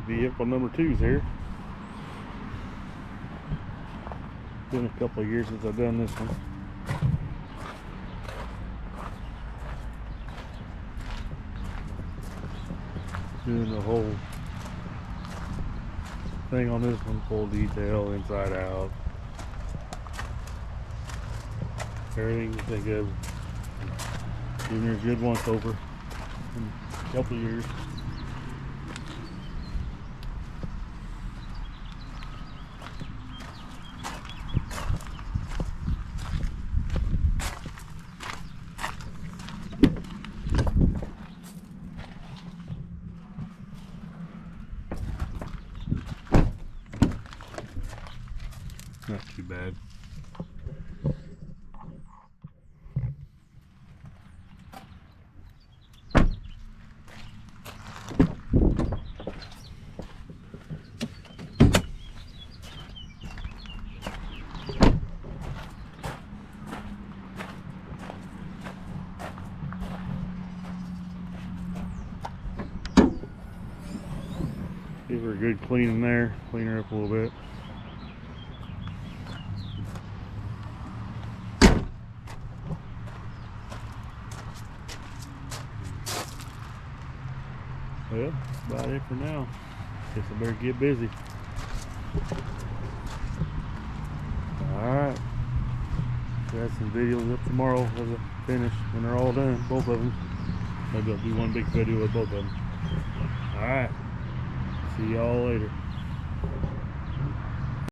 vehicle number 2's here. Been a couple of years since I've done this one. Doing the whole thing on this one, full detail, inside out. Everything you think of. Giving her a good once over in a couple of years. Not too bad. Give her a good clean in there, clean her up a little bit. Well, that's about it for now. Guess I better get busy. Alright. Got some videos up tomorrow as I finish when they're all done, both of them. Maybe I'll do one big video with both of them. Alright. See y'all later.